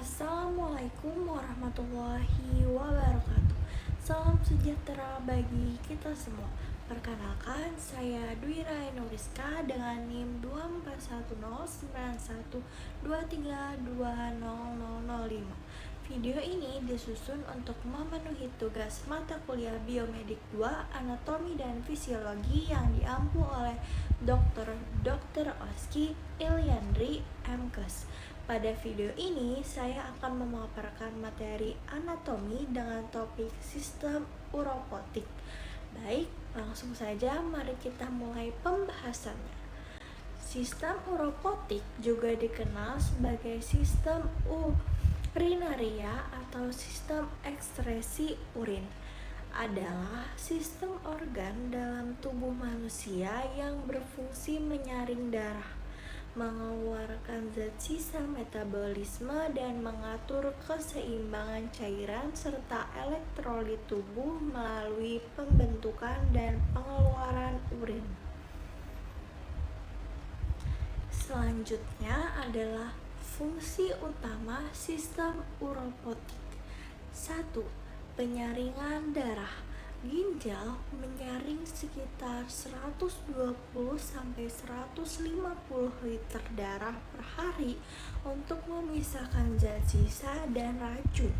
Assalamualaikum warahmatullahi wabarakatuh. Salam sejahtera bagi kita semua. Perkenalkan, saya Dwi Rainuriska dengan NIM 241091232005. Video ini disusun untuk memenuhi tugas mata kuliah Biomedik 2 Anatomi dan Fisiologi yang diampu oleh Dr. Oski Iliandri MKes. Pada video ini, saya akan memaparkan materi anatomi dengan topik sistem uropotik. Baik, langsung saja mari kita mulai pembahasannya. Sistem uropotik juga dikenal sebagai sistem urinaria atau sistem ekskresi urin. Adalah sistem organ dalam tubuh manusia yang berfungsi menyaring darah, mengeluarkan zat sisa metabolisme dan mengatur keseimbangan cairan serta elektrolit tubuh melalui pembentukan dan pengeluaran urin. Selanjutnya adalah fungsi utama sistem uropotik. 1. Penyaringan darah. Ginjal menyaring sekitar 120-150 liter darah per hari untuk memisahkan zat sisa dan racun.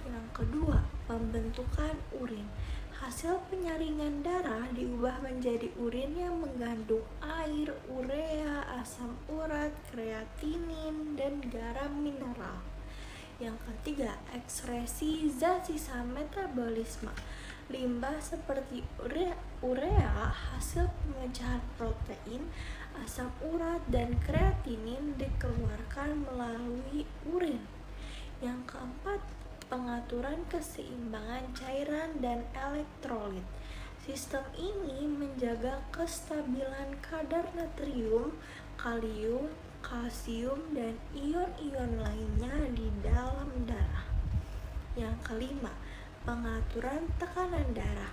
Yang kedua, pembentukan urin. Hasil penyaringan darah diubah menjadi urin yang mengandung air, urea, asam urat, kreatinin, dan garam mineral. Yang ketiga, ekskresi zat sisa metabolisme. Limbah seperti urea, hasil pemecahan protein, asam urat, dan kreatinin dikeluarkan melalui urin. Yang keempat, pengaturan keseimbangan cairan dan elektrolit. Sistem ini menjaga kestabilan kadar natrium, kalium, kalsium, dan ion-ion lainnya di dalam darah. Yang kelima, pengaturan tekanan darah.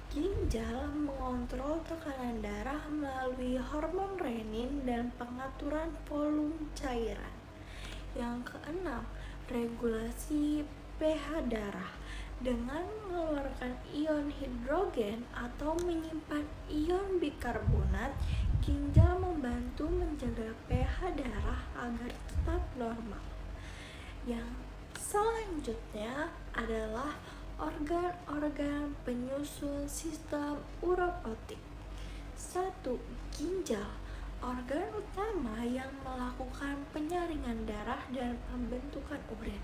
Ginjal mengontrol tekanan darah melalui hormon renin dan pengaturan volume cairan. Yang keenam, regulasi pH darah. Dengan mengeluarkan ion hidrogen atau menyimpan ion bikarbonat, ginjal membantu menjaga pH darah agar tetap normal. Yang selanjutnya adalah organ-organ penyusun sistem uropotik. 1. Ginjal, organ utama yang melakukan penyaringan darah dan pembentukan urin,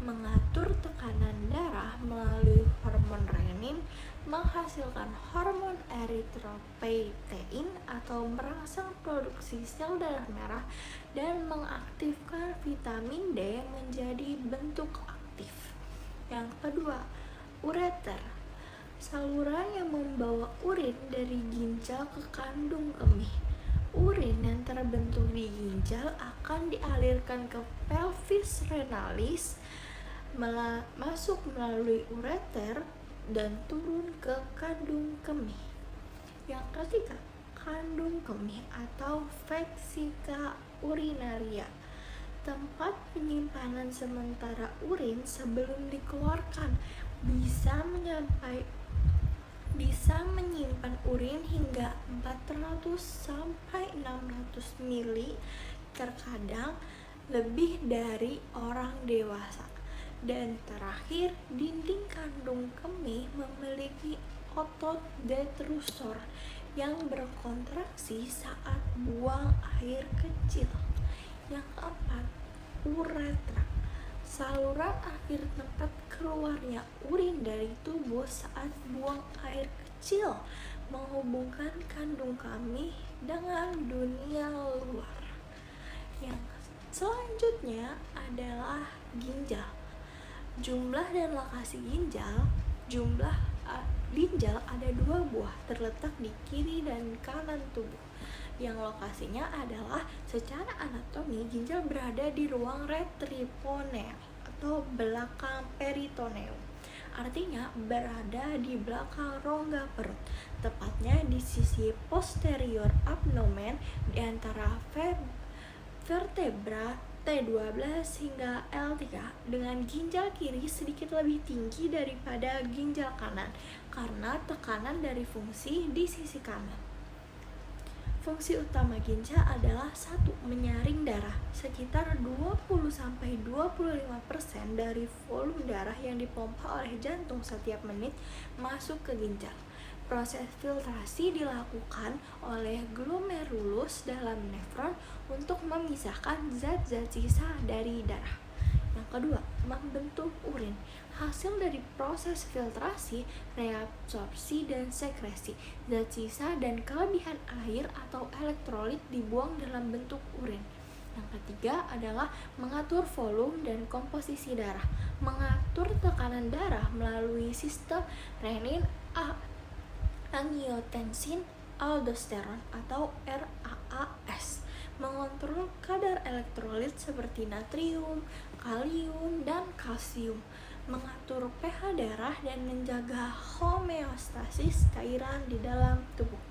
mengatur tekanan darah melalui hormon renin, menghasilkan hormon eritropoietin atau merangsang produksi sel darah merah, dan mengaktifkan vitamin D menjadi bentuk aktif. Yang kedua, ureter, saluran yang membawa urin dari ginjal ke kandung kemih. Urin yang terbentuk di ginjal akan dialirkan ke pelvis renalis, masuk melalui ureter, dan turun ke kandung kemih. Yang ketiga, kandung kemih atau vesika urinaria, tempat penyimpanan sementara urin sebelum dikeluarkan. Bisa menyimpan urin hingga 400-600 ml, terkadang lebih dari orang dewasa. Dan terakhir, dinding kandung kemih memiliki otot detrusor yang berkontraksi saat buang air kecil. Yang keempat, uretra, saluran akhir tempat keluarnya urin dari tubuh saat buang air kecil, menghubungkan kandung kemih dengan dunia luar. Yang selanjutnya adalah ginjal. Jumlah dan lokasi ginjal. Ginjal ada 2 buah, terletak di kiri dan kanan tubuh. Yang lokasinya adalah secara anatomi, ginjal berada di ruang retritoneal atau belakang peritoneum. Artinya berada di belakang rongga perut, tepatnya di sisi posterior abdomen di antara vertebra T12 hingga L3 dengan ginjal kiri sedikit lebih tinggi daripada ginjal kanan karena tekanan dari fungsi di sisi kanan. Fungsi utama ginjal adalah 1. Menyaring darah. Sekitar 20-25% dari volume darah yang dipompa oleh jantung setiap menit masuk ke ginjal. Proses filtrasi dilakukan oleh glomerulus dalam nefron untuk memisahkan zat-zat sisa dari darah. Yang kedua, membentuk urin. Hasil dari proses filtrasi, reabsorpsi, dan sekresi, zat sisa dan kelebihan air atau elektrolit dibuang dalam bentuk urin. Yang ketiga adalah mengatur volume dan komposisi darah. Mengatur tekanan darah melalui sistem renin, angiotensin, aldosteron atau RAAS, mengontrol kadar elektrolit seperti natrium, kalium, dan kalsium, mengatur pH darah dan menjaga homeostasis cairan di dalam tubuh.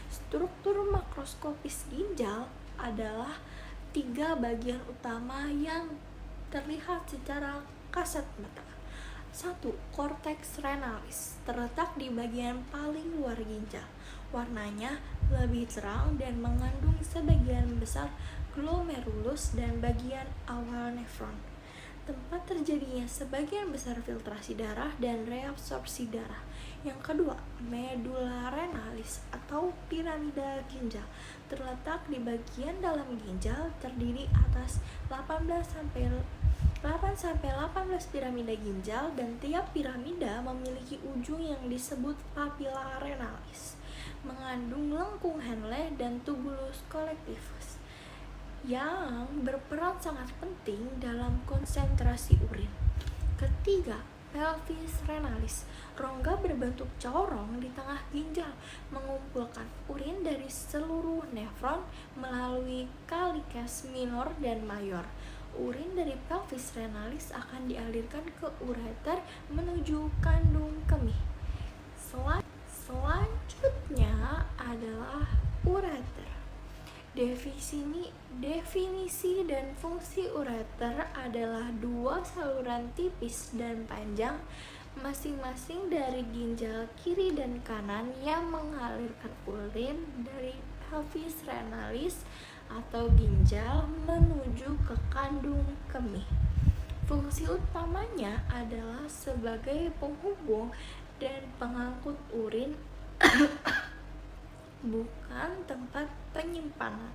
Struktur makroskopis ginjal adalah 3 bagian utama yang terlihat secara kasat mata. 1. Korteks renalis terletak di bagian paling luar ginjal. Warnanya lebih terang dan mengandung sebagian besar glomerulus dan bagian awal nefron. Tempat terjadinya sebagian besar filtrasi darah dan reabsorpsi darah. Yang kedua, medula renalis atau piramida ginjal terletak di bagian dalam ginjal, terdiri atas 8-18 piramida ginjal dan tiap piramida memiliki ujung yang disebut papilla renalis, mengandung lengkung Henle dan tubulus collectivus yang berperan sangat penting dalam konsentrasi urin. Ketiga, pelvis renalis, rongga berbentuk corong di tengah ginjal, mengumpulkan urin dari seluruh nefron melalui calyces minor dan mayor. Urin dari pelvis renalis akan dialirkan ke ureter menuju kandung kemih. Selanjutnya adalah ureter. Definisi dan fungsi ureter adalah 2 saluran tipis dan panjang masing-masing dari ginjal kiri dan kanan yang mengalirkan urin dari pelvis renalis atau ginjal menuju ke kandung kemih. Fungsi utamanya adalah sebagai penghubung dan pengangkut urin, bukan tempat penyimpanan.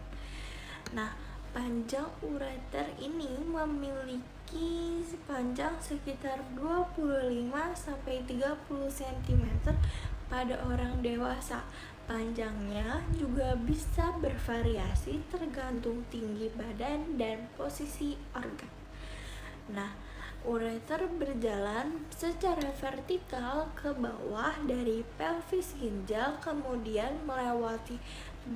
Nah, panjang ureter ini memiliki panjang sekitar 25-30 cm pada orang dewasa. Panjangnya juga bisa bervariasi tergantung tinggi badan dan posisi organ. Nah, ureter berjalan secara vertikal ke bawah dari pelvis ginjal, kemudian melewati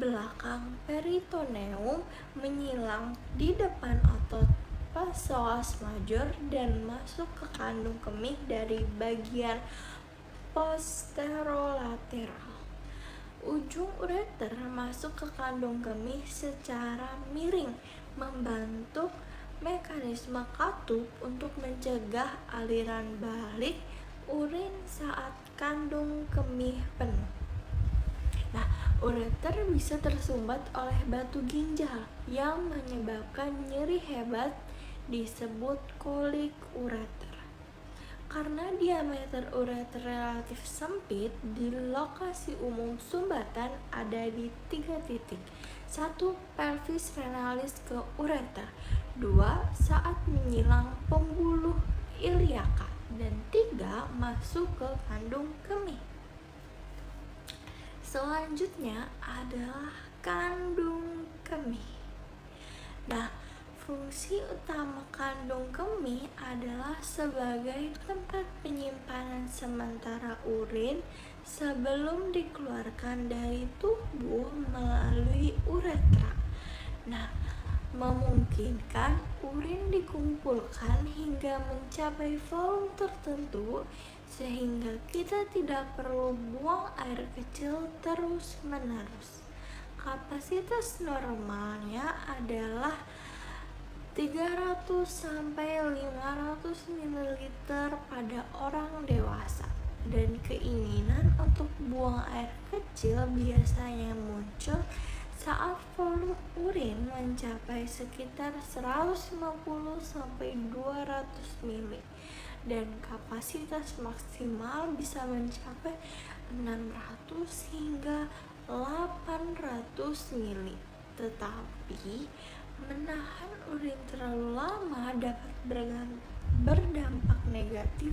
belakang peritoneum, menyilang di depan otot psoas major dan masuk ke kandung kemih dari bagian posterolateral. Ujung ureter masuk ke kandung kemih secara miring, membentuk mekanisme katup untuk mencegah aliran balik urin saat kandung kemih penuh. Nah, ureter bisa tersumbat oleh batu ginjal yang menyebabkan nyeri hebat, disebut kolik ureter. Karena diameter ureter relatif sempit, di lokasi umum sumbatan ada di 3 titik. 1. Pelvis renalis ke ureter. 2. Saat menyilang pembuluh iliaka. Dan 3. Masuk ke kandung kemih. Selanjutnya adalah kandung kemih. Nah, fungsi utama kandung kemih adalah sebagai tempat penyimpanan sementara urin sebelum dikeluarkan dari tubuh melalui uretra. Nah, memungkinkan urin dikumpulkan hingga mencapai volume tertentu sehingga kita tidak perlu buang air kecil terus-menerus. Kapasitas normalnya adalah 300 sampai 500 ml pada orang dewasa. Dan keinginan untuk buang air kecil biasanya muncul saat volume urin mencapai sekitar 150 sampai 200 ml dan kapasitas maksimal bisa mencapai 600 hingga 800 ml. Tetapi menahan urin terlalu lama dapat berdampak negatif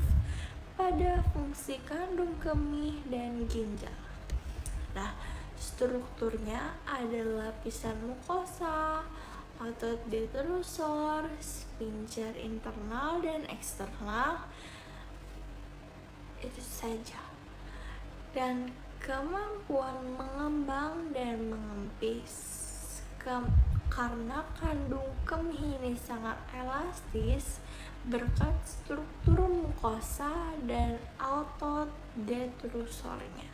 pada fungsi kandung kemih dan ginjal. Nah, strukturnya ada lapisan mukosa, otot detrusor, sphincter internal dan eksternal. Itu saja. Dan kemampuan mengembang dan mengempis. Karena kandung kemih ini sangat elastis berkat struktur mukosa dan otot detrusornya.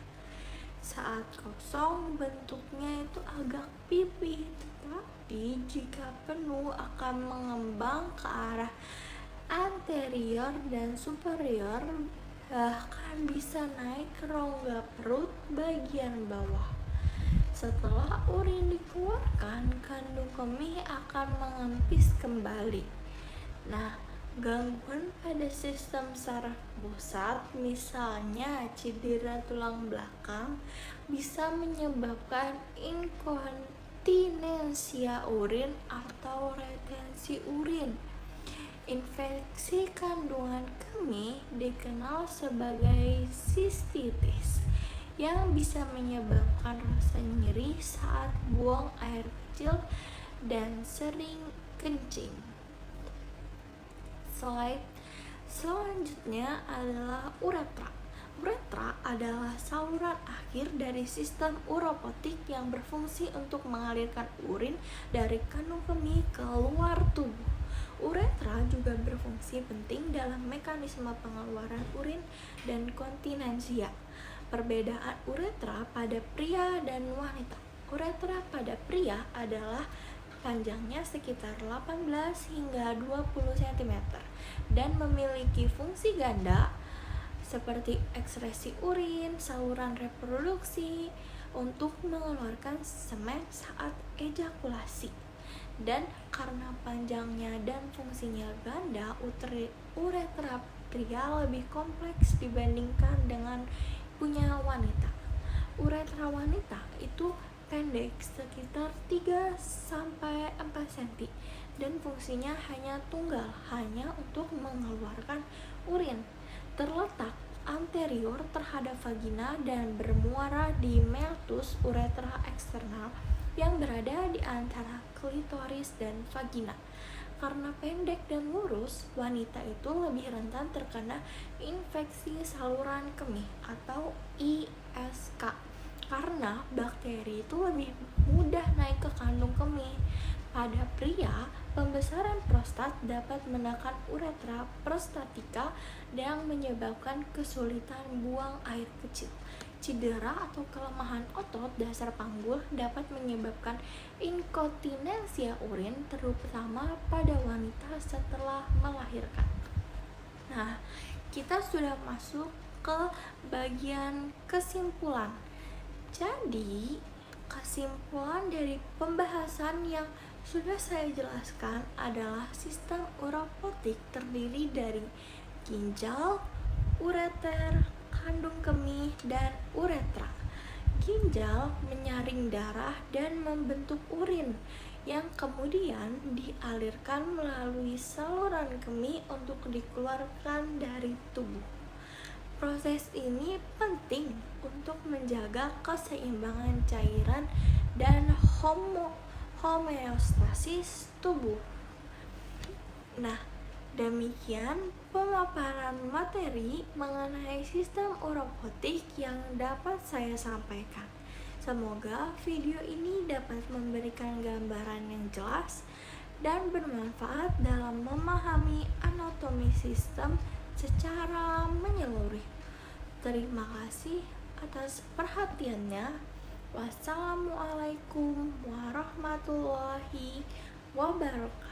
Saat kosong bentuknya itu agak pipih, tetapi jika penuh akan mengembang ke arah anterior dan superior, bahkan bisa naik ke rongga perut bagian bawah. Setelah urin dikeluarkan, kandung kemih akan mengempis kembali. Nah, gangguan pada sistem saraf pusat, misalnya cedera tulang belakang, bisa menyebabkan inkontinensia urin atau retensi urin. Infeksi kandungan kemih dikenal sebagai sistitis yang bisa menyebabkan rasa nyeri saat buang air kecil dan sering kencing. Slide selanjutnya adalah uretra. Uretra adalah saluran akhir dari sistem uropotik yang berfungsi untuk mengalirkan urin dari kandung kemih ke luar tubuh. Uretra juga berfungsi penting dalam mekanisme pengeluaran urin dan kontinensia. Perbedaan uretra pada pria dan wanita. Uretra pada pria adalah panjangnya sekitar 18 hingga 20 cm dan memiliki fungsi ganda seperti ekskresi urin, saluran reproduksi untuk mengeluarkan semen saat ejakulasi. Dan karena panjangnya dan fungsinya ganda, uretra pria lebih kompleks dibandingkan dengan punya wanita. Uretra wanita itu pendek sekitar 3 sampai 4 cm dan fungsinya hanya tunggal, hanya untuk mengeluarkan urin. Terletak anterior terhadap vagina dan bermuara di meatus uretra eksternal yang berada di antara klitoris dan vagina. Karena pendek dan lurus, wanita itu lebih rentan terkena infeksi saluran kemih atau ISK karena bakteri itu lebih mudah naik ke kandung kemih. Pada pria, pembesaran prostat dapat menekan uretra prostatika yang menyebabkan kesulitan buang air kecil. Cedera atau kelemahan otot dasar panggul dapat menyebabkan inkontinensia urin, terutama pada wanita setelah melahirkan. Nah, kita sudah masuk ke bagian kesimpulan. Jadi, kesimpulan dari pembahasan yang sudah saya jelaskan adalah sistem uropotik terdiri dari ginjal, ureter, kandung kemih, dan uretra. Ginjal menyaring darah dan membentuk urin yang kemudian dialirkan melalui saluran kemih untuk dikeluarkan dari tubuh. Proses ini penting untuk menjaga keseimbangan cairan dan homeostasis tubuh. Nah, demikian pemaparan materi mengenai sistem uropotik yang dapat saya sampaikan. Semoga video ini dapat memberikan gambaran yang jelas dan bermanfaat dalam memahami anatomi sistem secara menyeluruh. Terima kasih atas perhatiannya. Wassalamualaikum warahmatullahi wabarakatuh.